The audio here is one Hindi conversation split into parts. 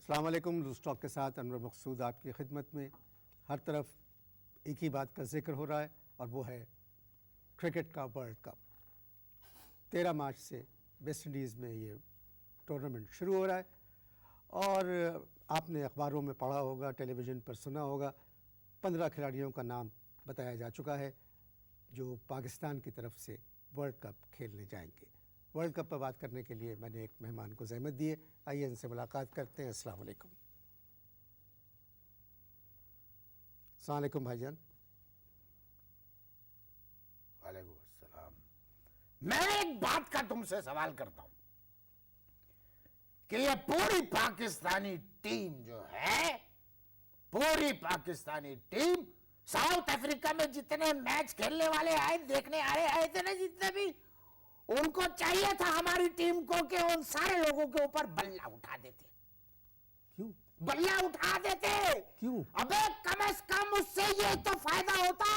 अस्सलाम वालेकुम। लूज़ टॉक के साथ अनवर मकसूद आपकी खिदमत में। हर तरफ एक ही बात का जिक्र हो रहा है और वो है क्रिकेट का वर्ल्ड कप। 13 मार्च से वेस्ट इंडीज़ में ये टूर्नामेंट शुरू हो रहा है और आपने अखबारों में पढ़ा होगा, टेलीविज़न पर सुना होगा, 15 खिलाड़ियों का नाम बताया जा चुका है जो पाकिस्तान की तरफ से वर्ल्ड कप खेलने जाएंगे। वर्ल्ड कप पर बात करने के लिए मैंने एक मेहमान को ज़हमत दी है। आइए इनसे मुलाकात करते हैं। अस्सलाम वालेकुम। अस्सलाम वालेकुम भाईजान। वालेकुम अस्सलाम। मैं एक बात का तुमसे सवाल करता हूं कि ये पूरी पाकिस्तानी टीम जो है, पूरी पाकिस्तानी टीम साउथ अफ्रीका में जितने मैच खेलने वाले आए, देखने आए थे ना, जितने भी, उनको चाहिए था हमारी टीम को कि उन सारे लोगों के ऊपर बल्ला उठा देते। क्यों बल्ला उठा देते? क्यों? अबे कम से कम उससे ये तो फायदा होता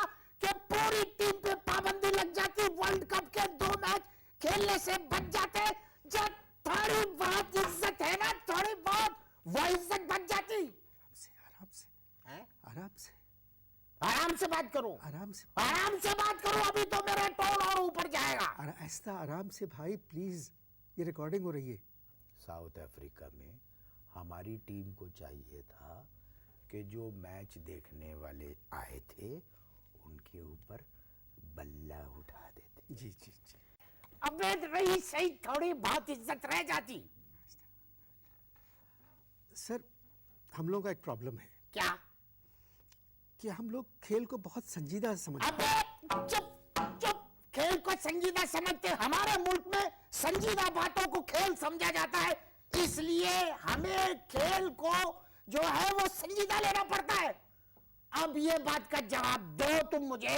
कि पूरी टीम पे पाबंदी लग जाती, वर्ल्ड कप के 2 मैच खेलने से बच जाते। जब थोड़ी बहुत इज्जत है ना, थोड़ी बहुत वो इज्जत बच जाती। आराम से हैं? आराम से बात करो, आराम से बात करो। अभी तो मेरा टोन और ऊपर जाएगा। ऐसा आराम से भाई, प्लीज, ये रिकॉर्डिंग हो रही है। साउथ अफ्रीका में हमारी टीम को चाहिए था कि जो मैच देखने वाले आए थे उनके ऊपर बल्ला उठा देते। जी जी जी। अबे रही सही, थोड़ी बहुत इज्जत रह जाती। सर, हम लोगों का एक प्रॉब्लम है। क्या? कि हम लोग खेल को बहुत संजीदा समझते हैं। अबे चुप, खेल को संजीदा समझते? हमारे मुल्क में संजीदा बातों को खेल समझा जाता है, इसलिए हमें खेल को जो है वो संजीदा लेना पड़ता है। अब ये बात का जवाब दो तुम मुझे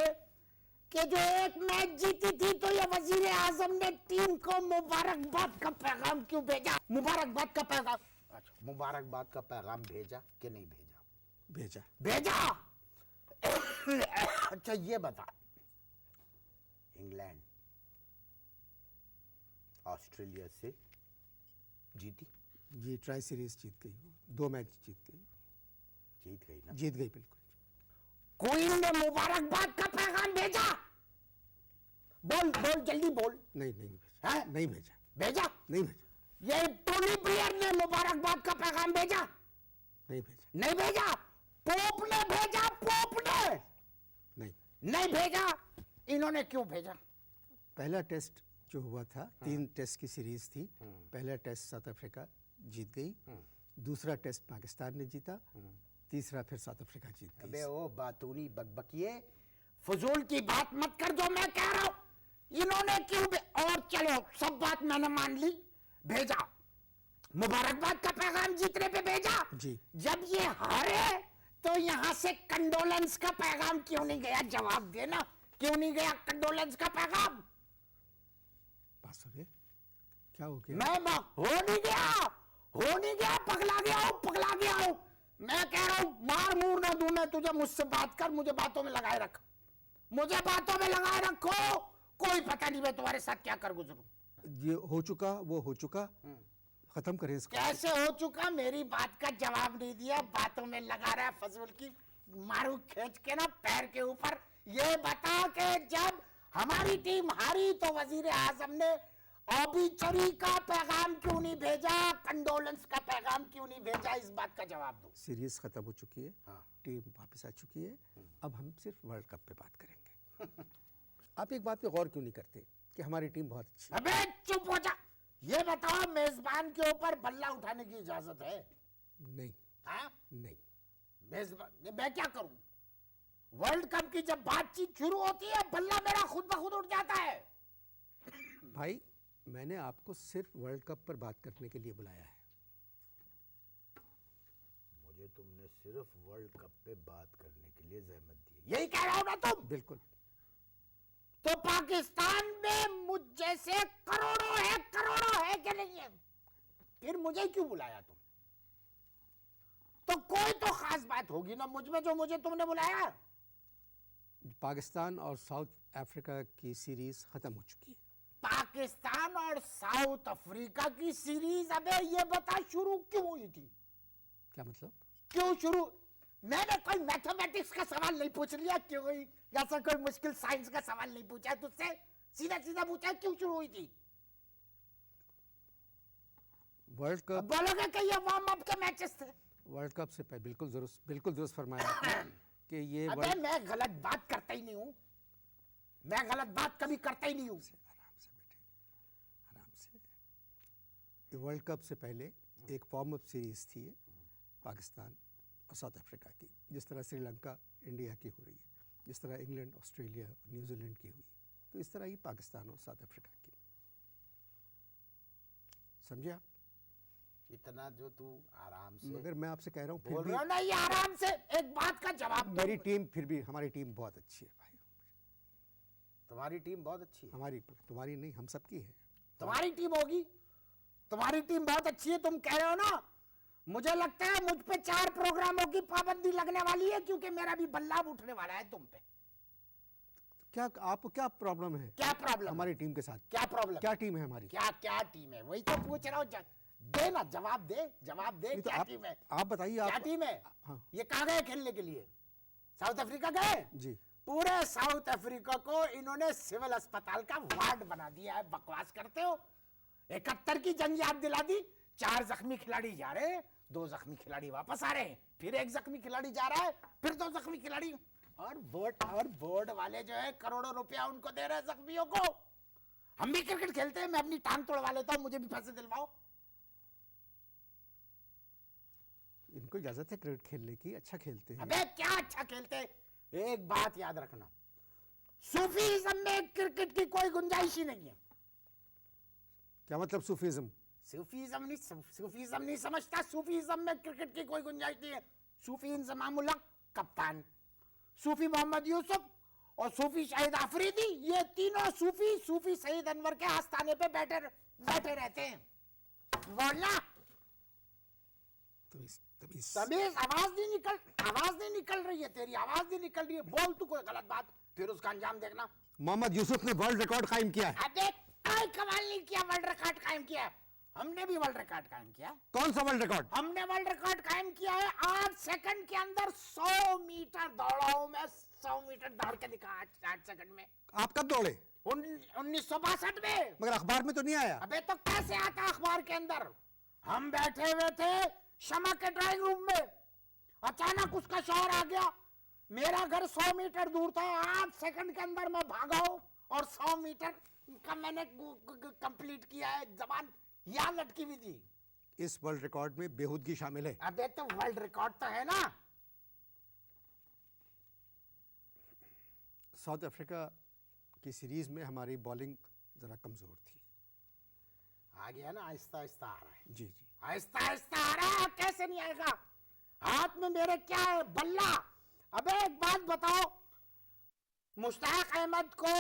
कि जो एक मैच जीती थी तो ये वजीर आजम ने टीम को मुबारकबाद का पैगाम क्यों भेजा? मुबारकबाद का पैगाम, अच्छा, मुबारकबाद का पैगाम भेजा कि नहीं भेजा? भेजा। अच्छा ये बता, इंग्लैंड ऑस्ट्रेलिया से जीती? ये ट्राई सीरीज जीत गई, 2 मैच जीत गई ना? जीत गई, बिल्कुल। क्वीन ने मुबारकबाद का पैगाम भेजा? बोल जल्दी बोल। नहीं भेजा। नहीं भेजा। भेजा? नहीं भेजा। ये टोनी ब्लेयर ने मुबारकबाद का पैगाम भेजा? नहीं भेजा। नहीं भेजा। पोप ने भेजा? पोप ने नहीं भेजा। इन्होंने क्यों भेजा? पहला टेस्ट जो हुआ था, 3 टेस्ट की सीरीज थी। पहला टेस्ट साउथ अफ्रीका जीत गई, दूसरा टेस्ट पाकिस्तान ने जीता, तीसरा फिर साउथ अफ्रीका जीत गई। अबे ओ बातूनी बकबकिए, फजूल की बात मत कर जो मैं कह रहा हूं। इन्होंने क्यों और चलो सब बात मैंने मान ली, भेजा मुबारकबाद का पैगाम जीतने पे भेजा जी। जब ये हारे तो यहां से कंडोलेंस का पैगाम क्यों नहीं गया? जवाब देना, क्यों नहीं गया कंडोलेंस का पैगाम? पास हो गया? क्या हो गया? मैं हो नहीं गया, पगला गया हूं। मैं कह रहा हूं मार मूर ना दूं मैं तुझे, मुझसे बात कर, मुझे बातों में लगाए रख, मुझे बातों में लगाए रखो। कोई पता नहीं मैं तुम्हारे साथ क्या कर गुजरूं। ये हो चुका, वो हो चुका, खत्म करें इसको। कैसे हो चुका? मेरी बात का जवाब नहीं दिया, बातों में लगा रहा है फजूल की। मारू खींच के ना पैर के ऊपर। ये बता कि जब हमारी टीम हारी तो वजीर आजम ने ऑबिचरी का पैगाम क्यों नहीं भेजा, कंडोलेंस का पैगाम क्यों नहीं भेजा? इस बात का जवाब दो। सीरीज खत्म हो चुकी है, हाँ। टीम वापस आ चुकी है, अब हम सिर्फ वर्ल्ड कप पे बात करेंगे। आप एक बात पे गौर क्यों नहीं करते कि हमारी टीम बहुत अच्छी है? अबे चुप हो जा। ये बताओ मेजबान के ऊपर बल्ला उठाने की इजाजत है? नहीं। हाँ? नहीं। मेजबान मैं क्या करूं? वर्ल्ड कप की जब बातचीत शुरू होती है बल्ला मेरा खुद ब खुद उठ जाता है। भाई, मैंने आपको सिर्फ वर्ल्ड कप पर बात करने के लिए बुलाया है। मुझे तुमने सिर्फ वर्ल्ड कप पे बात करने के लिए जहमत दी, यही कह रहा हो ना तुम? बिल्कुल। तो पाकिस्तान में मुझ जैसे करोड़ों है कि नहीं है? फिर मुझे क्यों बुलाया तुम? तो कोई तो खास बात होगी ना मुझ में जो मुझे तुमने बुलाया। पाकिस्तान और साउथ अफ्रीका की सीरीज खत्म हो चुकी है। पाकिस्तान और साउथ अफ्रीका की सीरीज, अबे ये बता शुरू क्यों हुई थी? क्या मतलब? क्यों शुरू? मैंने कोई मैथमेटिक्स का सवाल नहीं पूछ लिया, क्यों कोई ऐसा कोई मुश्किल साइंस का सवाल नहीं पूछा तुझसे, सीधा सीधा पूछा क्यों शुरू हुई थी। वर्ल्ड कप, बोलोगे कि ये वार्म अप के मैचेस थे। वर्ल्ड कप से पहले बिल्कुल दुरुस्त फरमाया आपने कि ये अबे मैं गलत बात करता ही नहीं हूं, मैं गलत बात कभी करता ही नहीं हूं। आराम से बैठे, आराम से। ये वर्ल्ड कप से पहले एक वार्म अप सीरीज थी पाकिस्तान और साउथ अफ्रीका की, जिस तरह श्रीलंका इंडिया की हो रही है, जिस तरह इंग्लैंड ऑस्ट्रेलिया और न्यूजीलैंड की हुई, तो इस तरह ही पाकिस्तान और साउथ अफ्रीका की। समझे आप? इतना जो तू आराम से मगर मैं आपसे कह रहा हूँ, फिर बोल भी रहा हूं ना, ये आराम से एक बात का जवाब दो। मेरी टीम, फिर भी हमारी टीम बहुत अच्छी है भाई। तुम्हारी टीम बहुत अच्छी है। हमारी, तुम्हारी नहीं, हम सबकी है। तुम्हारी टीम होगी, तुम्हारी टीम बहुत अच्छी है, तुम कह रहे हो ना। मुझे लगता है मुझ पे 4 प्रोग्रामों की पाबंदी लगने वाली है, क्योंकि मेरा भी बल्ला उठने वाला है तुम पे। क्या आपको क्या प्रॉब्लम है? क्या प्रॉब्लम? हमारी टीम के साथ क्या प्रॉब्लम? क्या टीम है हमारी? क्या क्या टीम है, वही तो पूछ रहा हूँ। दे ना जवाब, दे जवाब दे। नहीं तो क्या टीम है? आप बताइए। क्या आप टीम है? हाँ ये कहाँ गए खेलने के लिए? साउथ अफ्रीका गए? जी। पूरे साउथ अफ्रीका को इन्होंने सिविल अस्पताल का वार्ड बना दिया है। बकवास करते हो। 71 की जंग याद दिला दी। 4 जख्मी खिलाड़ी जा रहे हैं, 2 जख्मी खिलाड़ी वापस आ रहे हैं, फिर 1 जख्मी खिलाड़ी जा रहा है, फिर 2 जख्मी खिलाड़ी। और बोर्ड वाले जो है करोड़ों रुपया उनको दे रहे हैं जख्मियों को। हम भी क्रिकेट खेलते हैं, मैं अपनी टांग तोड़वा लेता हूं, मुझे भी पैसे दिलवाओ। इनको इजाजत है क्रिकेट खेलने की, अच्छा खेलते हैं। अबे क्या अच्छा खेलते हैं? एक बात याद रखना, सूफीज्म में क्रिकेट की कोई गुंजाइश ही नहीं है। क्या मतलब सूफीज्म? सूफीज्म नहीं समझता। सूफीज्म में क्रिकेट की कोई गुंजाइश नहीं है। सूफी इंजमामुल हक कप्तान, सूफी मोहम्मद यूसुफ और सूफी शहीद आफरीदी, ये तीनों सूफी शहीद अनवर के आस्थाने पे बैठे रहते हैं। बोलना तमीज, आवाज नहीं निकल रही है तेरी, आवाज नहीं निकल रही है। बोल तू कोई गलत बात, फिर उसका अंजाम देखना। मोहम्मद यूसुफ ने वर्ल्ड रिकॉर्ड कायम किया है। अबे कोई कमाल नहीं किया, वर्ल्ड रिकॉर्ड कायम किया। हमने भी वर्ल्ड रिकॉर्ड कायम किया। कौन सा वर्ल्ड रिकॉर्ड? हमने वर्ल्ड रिकॉर्ड कायम किया है। 8 सेकंड के अंदर 100 मीटर दौड़ा हूं मैं। 100 मीटर दौड़ के दिखा 8 सेकंड में। आप कब दौड़े? 1962 में। मगर अखबार में तो नहीं आया। अबे तो कैसे आता अखबार के अंदर? हम बैठे हुए थे शमा के ड्राइंग रूम में, अचानक उसका शोर आ गया। मेरा घर 100 मीटर दूर था, 8 सेकंड के अंदर मैं भागा हूं और 100 मीटर का मैंने कंप्लीट किया है। जबान यहां लटकी हुई थी। इस वर्ल्ड रिकॉर्ड में बेहूदगी शामिल है। अबे तो वर्ल्ड रिकॉर्ड तो है ना। साउथ अफ्रीका की सीरीज में हमारी बॉलिंग जरा कमजोर थी। आ गया ना, आहिस्ता आहिस्ता आ रहा है। जी जी, आहिस्ता आहिस्ता आ रहा है। कैसे नहीं आएगा? हाथ में मेरे क्या है? बल्ला। अबे एक बात बताओ, मुश्ताक अहमद को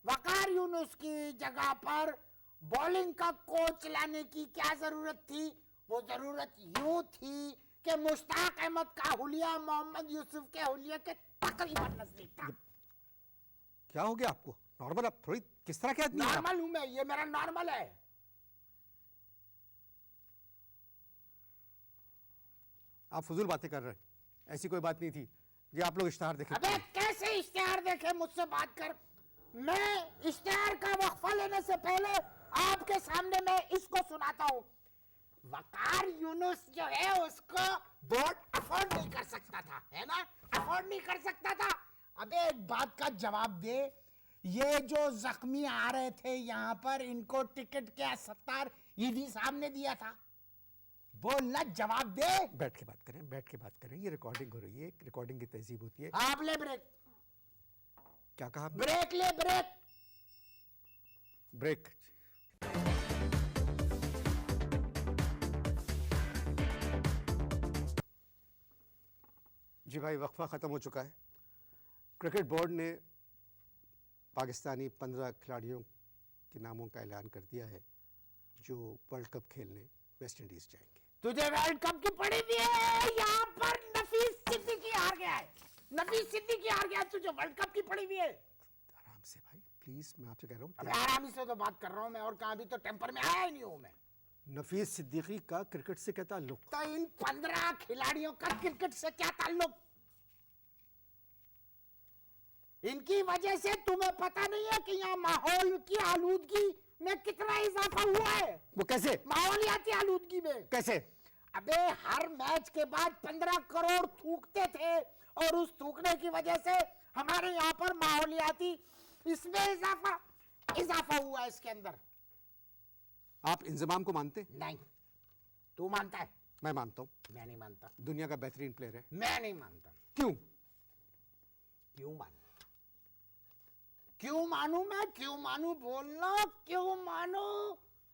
वकार यूनुस की जगह पर बॉलिंग का कोच लाने की क्या जरूरत थी? वो जरूरत यूं थी कि मुश्ताक अहमद का हुलिया मोहम्मद यूसुफ के हुलिया के तकरीबन नजदीक था। क्या हो गया आपको? नॉर्मल? आप थोड़ी किस तरह के आदमी हैं आप? नॉर्मल हूं मैं, ये मेरा नॉर्मल है। आप फजूल बातें कर रहे हैं, ऐसी कोई बात नहीं थी। ये आप लोग इश्तिहार देखें। अबे कैसे इश्तिहार देखे? मुझसे बात कर। मैं इश्तिहार का वक्फा लेने से पहले आपके सामने मैं इसको सुनाता हूं। वकार यूनुस जो है उसको बोर्ड अफोर्ड नहीं कर सकता था, है ना? अफोर्ड नहीं कर सकता था। अबे एक बात का जवाब दे, ये जो जख्मी आ रहे थे यहां पर, इनको टिकट क्या सत्तार ईदी साहब ने दिया था? बोलना, जवाब दे। बैठ के बात करें, बैठ के बात करें। ये रिकॉर्डिंग हो रही है, रिकॉर्डिंग की तहजीब होती है। आप ले ब्रेक। क्या कहा आपने? ब्रेक ले, ब्रेक। ब्रेक। जी भाई, वक्फा ख़त्म हो चुका है। क्रिकेट बोर्ड ने पाकिस्तानी 15 खिलाड़ियों के नामों का ऐलान कर दिया है जो वर्ल्ड कप खेलने वेस्ट इंडीज जाएंगे। तुझे वर्ल्ड कप की पड़ी भी है? यहाँ पर नफीस सिद्दीकी हार गया है। नफीस सिद्दीकी हार गया, तुझे वर्ल्ड कप की पड़ी भी है। आराम से भाई, प्लीज, मैं आपसे कह रहा हूँ। अबे आराम से तो बात कर रहा हूँ मैं, और कहाँ भी तो टेम्पर में आया ही नहीं हूँ मैं। नफीस सिद्दीकी का क्रिकेट से क्या ताल्लुक? तो इन 15 खिलाड़ियों का क्रिकेट से क्या ताल्लुक? इनकी वजह से तुम्हें पता नहीं है कि यहाँ माहौल की आलूदगी में कितना इजाफा हुआ है? वो कैसे? माहौलियाती आलूदगी में कैसे? अबे हर मैच के बाद 15 करोड़ थूकते थे और उस थूकने की वजह से हमारे यहाँ पर माहौलियाती इसमें इजाफा हुआ है इसके अंदर। आप इंजमाम को मानते? नहीं, तू मानता है? मैं मानता हूँ। मैं नहीं मानता। दुनिया का बेहतरीन प्लेयर है। मैं नहीं मानता। क्यों? क्यों मानू? क्यों मानू? मैं क्यों मानू बोलना? क्यों मानू?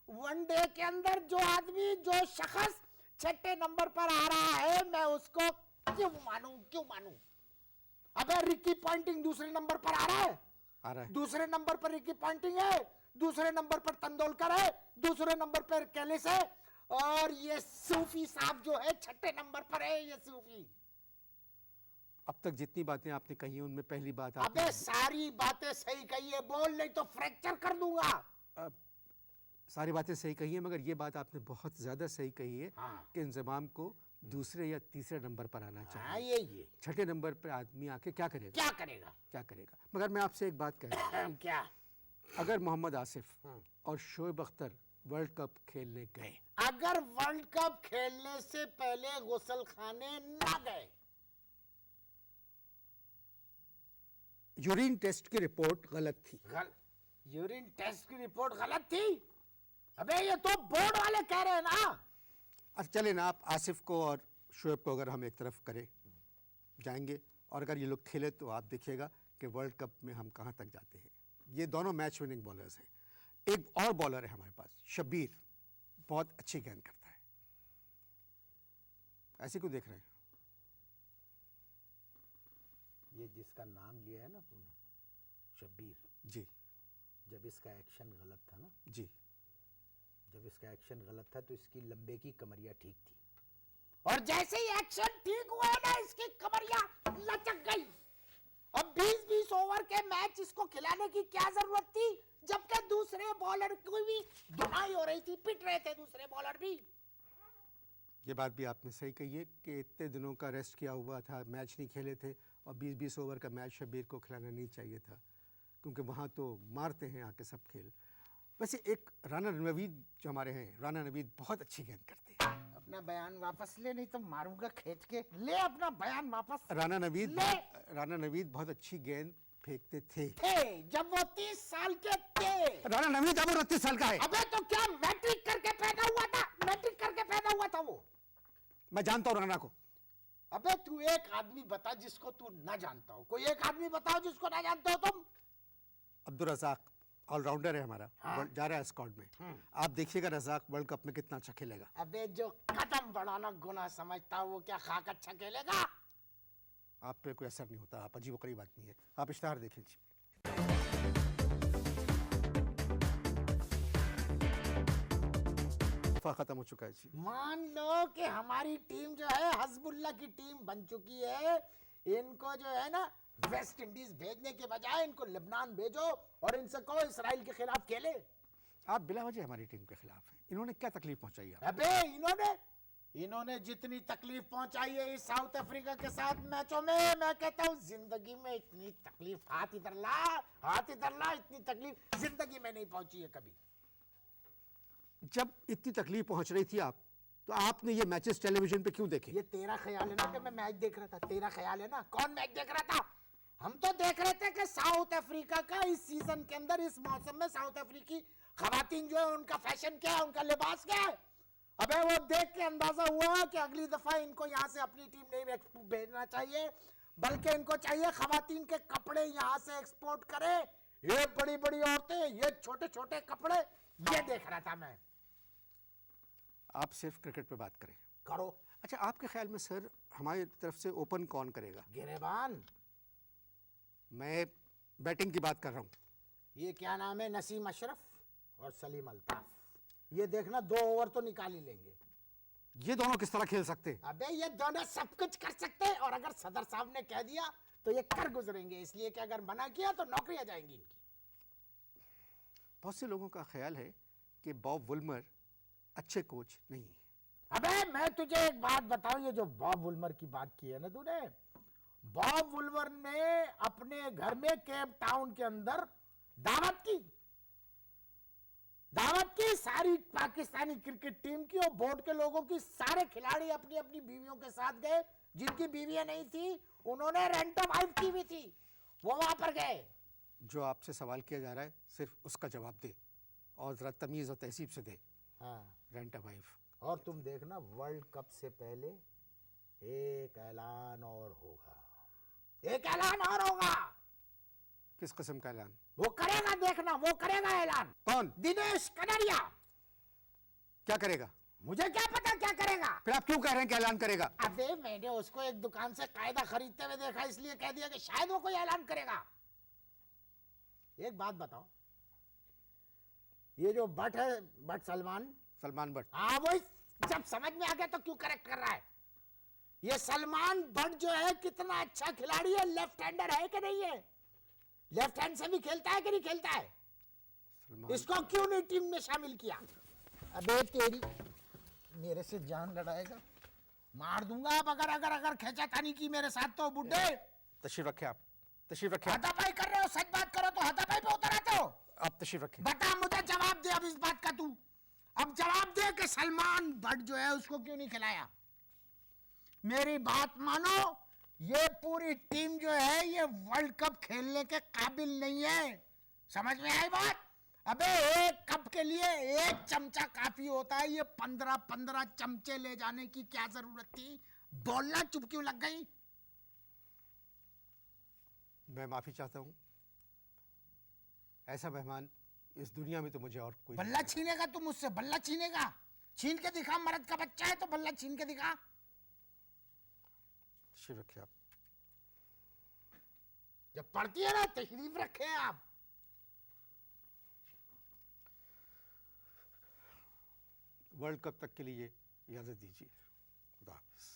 वनडे के अंदर जो आदमी, जो शख्स छठे नंबर पर आ रहा है, मैं उसको क्यों मानू? क्यों मानू? अबे रिकी पॉन्टिंग दूसरे नंबर पर आ रहा है। आ रहा है। दूसरे नंबर पर रिकी पॉन्टिंग है, दूसरे नंबर पर तेंदुलकर है, दूसरे नंबर पर कैलिस है, और ये सूफी साहब जो है छठे नंबर पर है। ये सूफी अब तक जितनी बातें आपने कही हैं उनमें पहली बात अबे सारी बातें सही कही है, बोल नहीं तो फ्रैक्चर कर दूंगा। सारी बातें सही कही हैं, मगर ये बात आपने बहुत ज्यादा सही कही है हाँ। कि इंजमाम को दूसरे या तीसरे नंबर पर आना हाँ, चाहिए। ये छठे नंबर पर आदमी आके क्या करेगा? क्या करेगा? क्या करेगा? मगर मैं आपसे एक बात कह रहा हूं, क्या? अगर मोहम्मद आसिफ और शोएब अख्तर वर्ल्ड कप खेलने गए, अगर वर्ल्ड कप खेलने से पहले गुसल खाने ना गए, यूरिन टेस्ट की रिपोर्ट गलत थी। यूरिन टेस्ट की रिपोर्ट गलत थी? अबे ये तो बोर्ड वाले कह रहे हैं ना। अब चले ना, आप आसिफ को और शोएब को अगर हम एक तरफ करें जाएंगे, और अगर ये लोग खेले तो आप देखिएगा कि वर्ल्ड कप में हम कहाँ तक जाते हैं। ये दोनों मैच विनिंग बॉलर्स हैं। एक और बॉलर है हमारे पास, शब्बीर, बहुत अच्छी गेंद करता है। ऐसे क्यों देख रहे हैं? ये जिसका नाम लिया है ना तूने, शब्बीर जी जब इसका एक्शन गलत था ना, जी, जब इसका एक्शन गलत था तो इसकी लंबे की कमरिया ठीक थी, और जैसे ही एक्शन ठीक हुआ ना इसकी कमरिया लचक गई। अब 20-20 ओवर के मैच इसको खिलाने की क्या जरूरत थी, जबकि दूसरे बॉलर की भी धुनाई हो रही थी, पिट रहे थे दूसरे बॉलर भी। ये बात भी आपने सही कही है कि इतने दिनों का रेस्ट किया हुआ था, मैच नहीं खेले थे, और 20-20 ओवर का मैच शब्बीर को खिलाना नहीं चाहिए था, क्योंकि वहाँ तो मारते हैं आके सब खेल। वैसे एक राना नवीद जो हमारे हैं, राना नवीद बहुत अच्छी गेंद करते हैं। अपना बयान वापस ले, नहीं तो मारूंगा खींच के। ले अपना बयान वापस। राना नवीद बहुत अच्छी गेंद फेंकते थे जब वो 30 साल के थे। राना नवीद अब 29 साल का है। अबे तो क्या मैट्रिक करके पैदा हुआ था? मैट्रिक करके पैदा हुआ था वो। मैं जानता हूँ राना को। अबे तू एक आदमी बता जिसको तू ना जानता हो, कोई एक आदमी बताओ जिसको ना जानते हो तुम। अब्दुल रज़ाक ऑलराउंडर है हमारा। हाँ। जा रहा है स्क्वाड में। आप देखिएगा रज़ाक वर्ल्ड कप में कितना अच्छा खेलेगा। अबे जो कदम बढ़ाना गुनाह समझता हो वो क्या खाक अच्छा खेलेगा? आप पे कोई असर नहीं होता, आप अजीब गरीब आदमी है। आप इश्ताहार देख लीजिए। खत्म हो चुका है जी। मान लो कि हमारी टीम जो है हज़बुल्ला की टीम बन चुकी है। इनको जो है ना वेस्ट इंडीज भेजने के बजाय इनको लेबनान भेजो और इनसे कहो इसराइल के खिलाफ खेले। आप बिला वजह हमारी टीम के खिलाफ हैं। इन्होंने क्या तकलीफ पहुंचाई है? अबे इन्होंने जितनी तकलीफ पहुंचाई है इस साउथ अफ्रीका के साथ मैचों में, मैं कहता हूं जिंदगी में इतनी तकलीफ, हाथ इधर ला, इतनी तकलीफ जिंदगी में नहीं पहुंची है कभी। जब इतनी तकलीफ पहुंच रही थी आप, तो आपने ये मैचेस टेलीविजन पे क्यों देखे? ये तेरा ख्याल है ना कि मैं मैच देख रहा था? तेरा ख्याल है ना? कौन मैच देख रहा था? हम तो देख रहे थे कि साउथ अफ्रीका का इस सीजन के अंदर, इस मौसम में साउथ अफ्रीकी खवातीन जो है उनका फैशन क्या है, उनका लिबास क्या है। अबे वो देख के अंदाजा हुआ कि अगली दफा इनको यहाँ से अपनी टीम नहीं भेजना चाहिए, बल्कि इनको चाहिए खवातीन के कपड़े यहाँ से एक्सपोर्ट करे। ये बड़ी बड़ी औरतें, ये छोटे छोटे कपड़े, ये देख रहा था मैं। आप सिर्फ क्रिकेट पे बात करें। करो। अच्छा, आपके ख्याल में सर हमारी तरफ से ओपन कौन करेगा? गिरेबान। मैं बैटिंग की बात कर रहा हूँ। ये क्या नाम है, नसीम अशरफ और सलीम अल्ताफ। ये देखना 2 ओवर तो निकाल ही लेंगे। ये दोनों किस तरह खेल सकते? अबे ये दोनों सब कुछ कर सकते हैं, और अगर सदर साहब ने कह दिया तो ये कर गुजरेंगे, इसलिए कि अगर मना किया तो नौकरियां जाएंगी इनकी। बहुत से लोगों का ख्याल है कि बॉब वुल्मर अच्छे कोच नहीं है। अबे मैं तुझे एक बात बताऊं, ये जो बॉब वुलमर की बात की है ना तूने, बॉब वुलमर ने अपने घर में केप टाउन के अंदर दावत की सारी पाकिस्तानी क्रिकेट टीम की और बोर्ड के लोगों की। सारे खिलाड़ी अपनी अपनी बीवियों के साथ गए, जिनकी बीवियां नहीं थी उन्होंने रेंट ऑफ वाइफ की भी थी, वो वहां पर गए। जो आपसे सवाल किया जा रहा है सिर्फ उसका जवाब दे और जरा तमीज और तहजीब से दे। हाँ, रेंट अ वाइफ। और तुम देखना वर्ल्ड कप से पहले एक ऐलान और होगा, एक ऐलान और होगा। किस किस्म का ऐलान? वो करेगा, देखना वो करेगा ऐलान। कौन? दिनेश कनरिया। क्या करेगा? मुझे क्या पता क्या करेगा। फिर आप क्यों कह रहे हैं कि ऐलान करेगा? अबे मैंने उसको एक दुकान से कायदा खरीदते हुए देखा, इसलिए कह दिया कि शायद वो कोई ऐलान करेगा। एक बात बताओ, ये जो भट्ट है, भट्ट सलमान भट्ट, हाँ वही, जब समझ में आ गया तो क्यों करेक्ट कर रहा है। ये सलमान भट्ट जो है कितना अच्छा खिलाड़ी है, लेफ्ट हैंडर है कि नहीं है, लेफ्ट हैंड से भी खेलता है कि नहीं खेलता है, इसको क्यों नहीं टीम में शामिल किया। अबे तेरी, मेरे से जान लड़ाएगा, मार दूंगा अब अगर अगर अगर खेचातानी की मेरे साथ तो बुड्ढे। तशरीफ रखे आप, तशरीफ रखे आप। हाथापाई कर रहे हो, सच बात करो तो हाथापाई पे उतर आते हो। आप तशरीफ रखें। बता, मुझे जवाब दे अब इस बात का तू, अब जवाब दे कि सलमान भट्ट जो है उसको क्यों नहीं खिलाया। मेरी बात मानो, ये पूरी टीम जो है ये वर्ल्ड कप खेलने के काबिल नहीं है, समझ में आई बात। अबे एक कप के लिए एक चमचा काफी होता है, ये 15-15 चमचे ले जाने की क्या जरूरत थी। बोलना चुप क्यों लग गई। मैं माफी चाहता हूं, ऐसा मेहमान इस दुनिया में तो मुझे और कोई बल्ला छीनेगा तू मुझसे, बल्ला छीनेगा, छीन के दिखा, मर्द का बच्चा है तो बल्ला छीन के दिखा। तशरीफ रखे आप। जब पढ़ती है ना तशरीफ रखे आप। वर्ल्ड कप तक के लिए इजाजत दीजिए। खुदा हाफिज़।